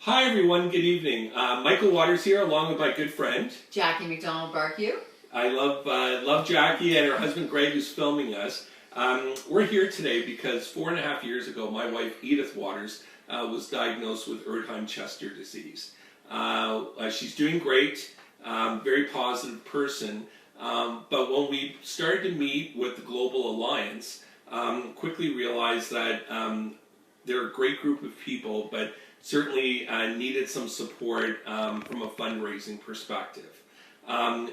Hi everyone, good evening. Michael Watters here along with my good friend Jackie McDonald-Barkew. I love Jackie and her husband Greg who's filming us. We're here today because 4.5 years ago my wife Edith Watters was diagnosed with Erdheim Chester disease. She's doing great, very positive person, but when we started to meet with the Global Alliance, quickly realized that they're a great group of people, but certainly needed some support from a fundraising perspective,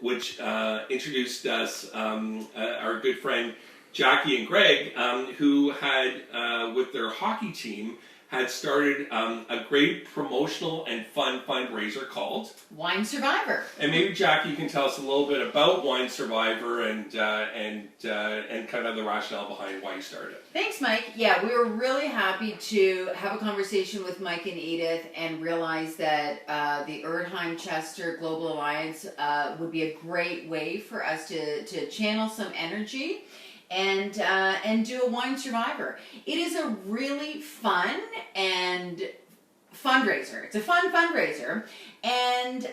which introduced us our good friend Jackie and Greg, who had, with their hockey team, had started a great promotional and fun fundraiser called Wine Survivor. And maybe Jackie, you can tell us a little bit about Wine Survivor and kind of the rationale behind why you started it. Thanks, Mike. Yeah, we were really happy to have a conversation with Mike and Edith and realize that the Erdheim Chester Global Alliance would be a great way for us to channel some energy and do a Wine Survivor. It is a really fun and fundraiser. It's a fun fundraiser, and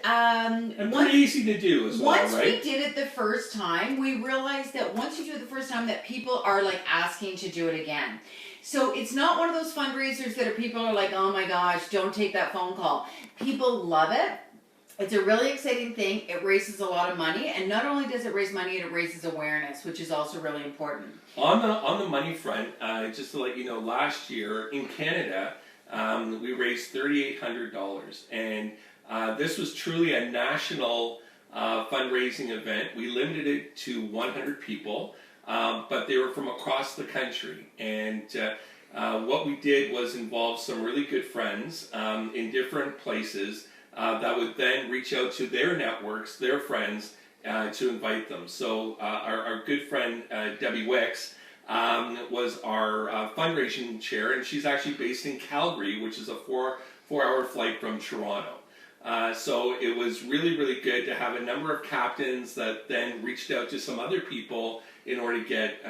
pretty easy to do as well, once right? we did it the first time, we realized that once you do it the first time, that people are like asking to do it again. So it's not one of those fundraisers that people are like, oh my gosh, don't take that phone call. People love it. It's a really exciting thing. It raises a lot of money, and not only does it raise money, it raises awareness, which is also really important. On the money front, just to let you know, last year in Canada, we raised $3,800, and this was truly a national fundraising event. We limited it to 100 people, but they were from across the country, and what we did was involve some really good friends in different places that would then reach out to their networks, their friends, to invite them. So our good friend Debbie Wicks was our fundraising chair, and she's actually based in Calgary, which is a four-hour flight from Toronto. So it was really good to have a number of captains that then reached out to some other people in order to get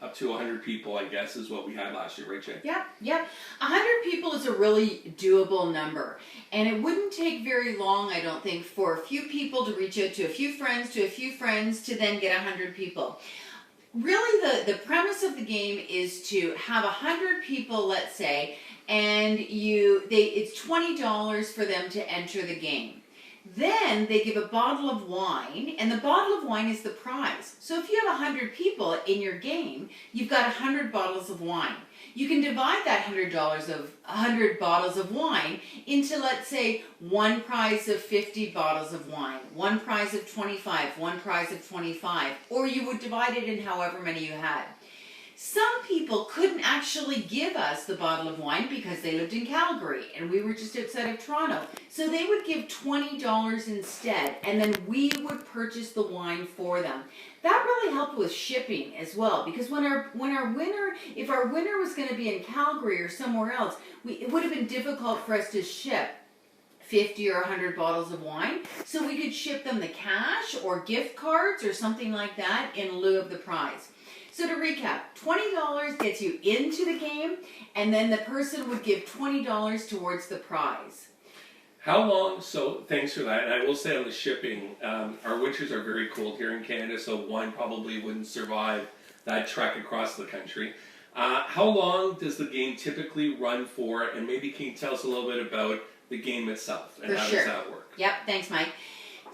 up to 100 people, I guess, is what we had last year, right, Jay? Yeah. 100 people is a really doable number. And it wouldn't take very long, I don't think, for a few people to reach out to a few friends, to then get 100 people. Really, the premise of the game is to have 100 people, let's say, and it's $20 for them to enter the game. Then they give a bottle of wine, and the bottle of wine is the prize. So if you have 100 people in your game, you've got 100 bottles of wine. You can divide that 100 bottles of wine into, let's say, one prize of 50 bottles of wine, one prize of 25, one prize of 25, or you would divide it in however many you had. Some people couldn't actually give us the bottle of wine because they lived in Calgary and we were just outside of Toronto. So they would give $20 instead, and then we would purchase the wine for them. That really helped with shipping as well, because if our winner was going to be in Calgary or somewhere else, it would have been difficult for us to ship 50 or 100 bottles of wine. So we could ship them the cash or gift cards or something like that in lieu of the prize. So to recap, $20 gets you into the game, and then the person would give $20 towards the prize. How long, so thanks for that, and I will say on the shipping, our winters are very cold here in Canada, so wine probably wouldn't survive that trek across the country. How long does the game typically run for, and maybe can you tell us a little bit about the game itself, and how does that work? Yep, thanks Mike.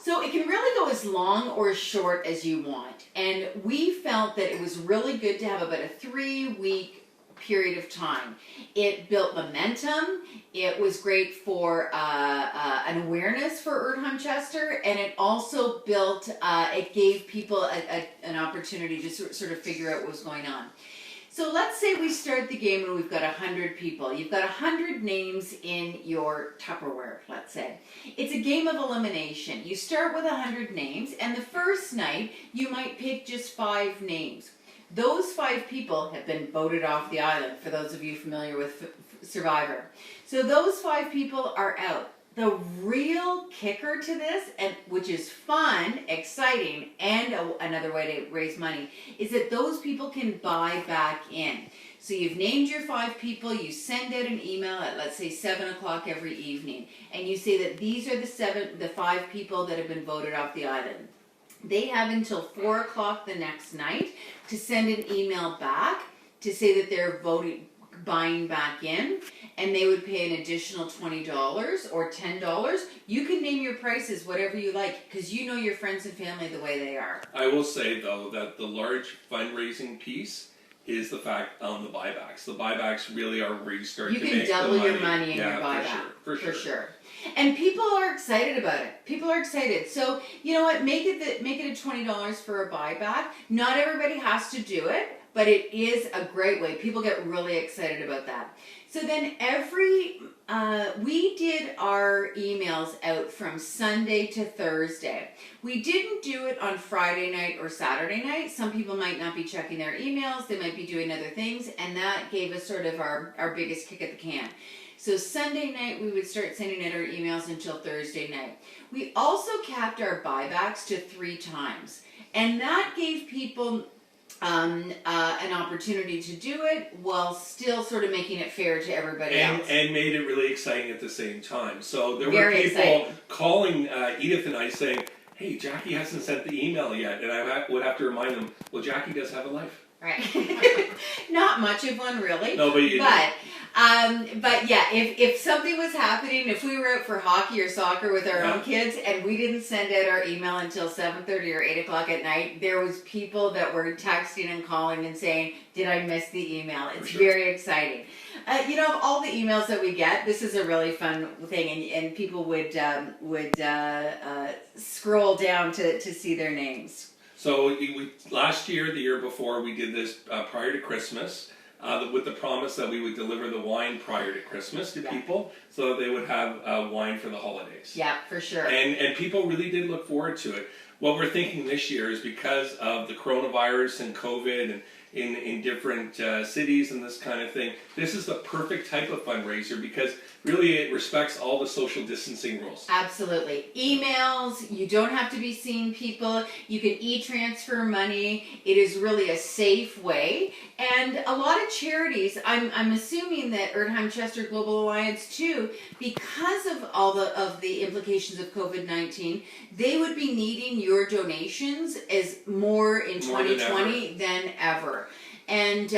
So it can really go as long or as short as you want, and we felt that it was really good to have about a 3-week period of time. It built momentum, it was great for an awareness for Erdheim Chester, and it also it gave people an opportunity to sort of figure out what was going on. So let's say we start the game and we've got 100 people. You've got 100 names in your Tupperware, let's say. It's a game of elimination. You start with 100 names, and the first night you might pick just 5 names. Those 5 people have been voted off the island, for those of you familiar with Survivor. So those 5 people are out. The real kicker to this, and which is fun, exciting, and another way to raise money, is that those people can buy back in. So you've named your 5 people, you send out an email at, let's say, 7 o'clock every evening, and you say that these are the 5 people that have been voted off the island. They have until 4 o'clock the next night to send an email back to say that they're buying back in, and they would pay an additional $20 or $10. You can name your prices whatever you like, because you know your friends and family the way they are. I will say, though, that the large fundraising piece is the fact on the buybacks. The buybacks really are where you start to make the money. You can double your money in your buyback. For sure. And people are excited about it. People are excited. So, you know what? Make it a $20 for a buyback. Not everybody has to do it, but it is a great way. People get really excited about that. So then we did our emails out from Sunday to Thursday. We didn't do it on Friday night or Saturday night. Some people might not be checking their emails. They might be doing other things, and that gave us sort of our biggest kick at the can. So Sunday night, we would start sending out our emails until Thursday night. We also capped our buybacks to 3 times, and that gave people an opportunity to do it while still sort of making it fair to everybody else. And made it really exciting at the same time. So there were people calling Edith and I saying, hey, Jackie hasn't sent the email yet. And I would have to remind them, well, Jackie does have a life. Right. Not much of one, really. No, but you but yeah, if something was happening, if we were out for hockey or soccer with our own kids and we didn't send out our email until 7:30 or 8 o'clock at night, there was people that were texting and calling and saying, did I miss the email? It's very exciting. You know, all the emails that we get, this is a really fun thing, and people would scroll down to see their names. So last year, the year before, we did this prior to Christmas with the promise that we would deliver the wine prior to Christmas to people so that they would have wine for the holidays. Yeah, for sure. And people really did look forward to it. What we're thinking this year is because of the coronavirus and COVID and in different cities and this kind of thing, this is the perfect type of fundraiser because really it respects all the social distancing rules. Absolutely. Emails, you don't have to be seeing people, you can e-transfer money, it is really a safe way. And a lot of charities, I'm assuming that Erdheim Chester Global Alliance too, because of all of the implications of COVID-19, they would be needing your donations as more in 2020 than ever. And,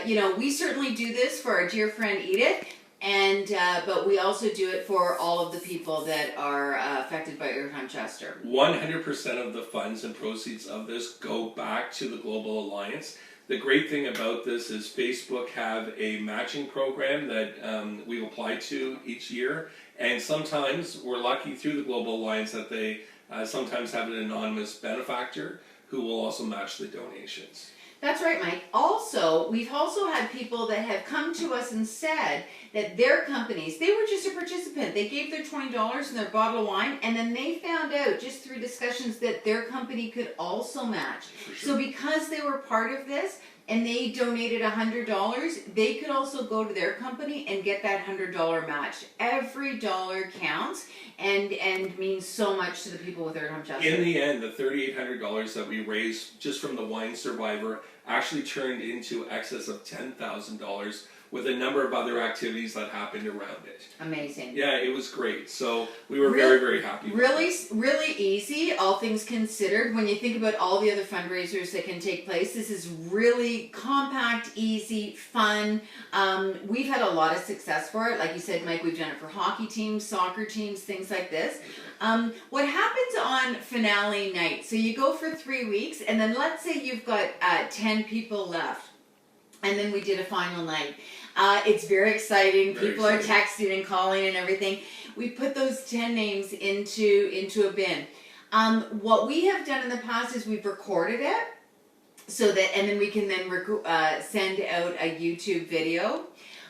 you know, we certainly do this for our dear friend Edith, and but we also do it for all of the people that are affected by Erdheim Chester. 100% of the funds and proceeds of this go back to the Global Alliance. The great thing about this is Facebook have a matching program that we apply to each year, and sometimes we're lucky through the Global Alliance that they sometimes have an anonymous benefactor who will also match the donations. That's right, Mike. Also, we've also had people that have come to us and said that their companies, they were just a participant. They gave their $20 and their bottle of wine, and then they found out just through discussions that their company could also match. So because they were part of this and they donated $100, they could also go to their company and get that $100 match. Every dollar counts and means so much to the people with Erdheim Chester. In the end, the $3,800 that we raised just from the wine survivor actually turned into excess of $10,000 with a number of other activities that happened around it. Amazing. Yeah, it was great. So we were very, very happy with it. Really easy, all things considered. When you think about all the other fundraisers that can take place, this is really compact, easy, fun. We've had a lot of success for it. Like you said, Mike, we've done it for hockey teams, soccer teams, things like this. What happens on finale night? So you go for 3 weeks, and then let's say you've got 10 people left. And then we did a final night. It's very exciting. People are texting and calling and everything. We put those 10 names into a bin. What we have done in the past is we've recorded it, so that, and then we can then send out a YouTube video.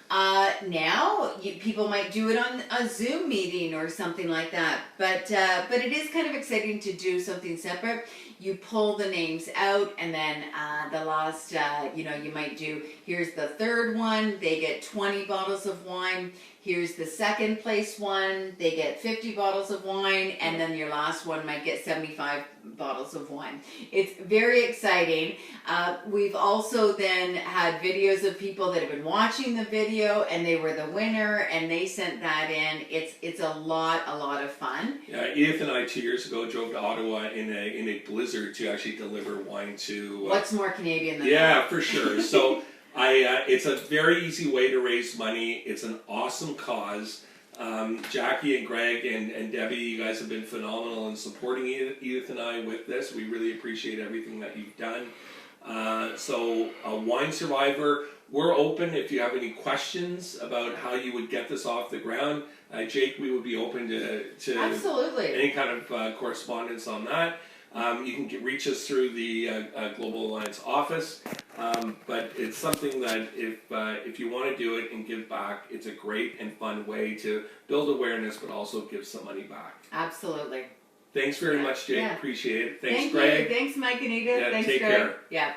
Now people might do it on a Zoom meeting or something like that, but it is kind of exciting to do something separate. You pull the names out, and then the last, you know, you might do, here's the third one, they get 20 bottles of wine, here's the second place one, they get 50 bottles of wine, and then your last one might get 75 bottles of wine. It's very exciting. We've also then had videos of people that have been watching the video and they were the winner and they sent that in. It's a lot of fun. Yeah, Edith and I 2 years ago drove to Ottawa in a blizzard to actually deliver wine to... What's more Canadian than that? Yeah, for sure. So it's a very easy way to raise money. It's an awesome cause. Jackie and Greg and Debbie, you guys have been phenomenal in supporting Edith and I with this. We really appreciate everything that you've done. So Wine Survivor, we're open if you have any questions about how you would get this off the ground. Jake, we would be open to Absolutely. any kind of correspondence on that. You can reach us through the Global Alliance office, but it's something that if you want to do it and give back, it's a great and fun way to build awareness, but also give some money back. Absolutely. Thanks very much, Jake. Yeah. Appreciate it. Thanks, Thank Greg. you. Thanks, Mike and Edith. Yeah, Thanks, take Greg. care. Yeah.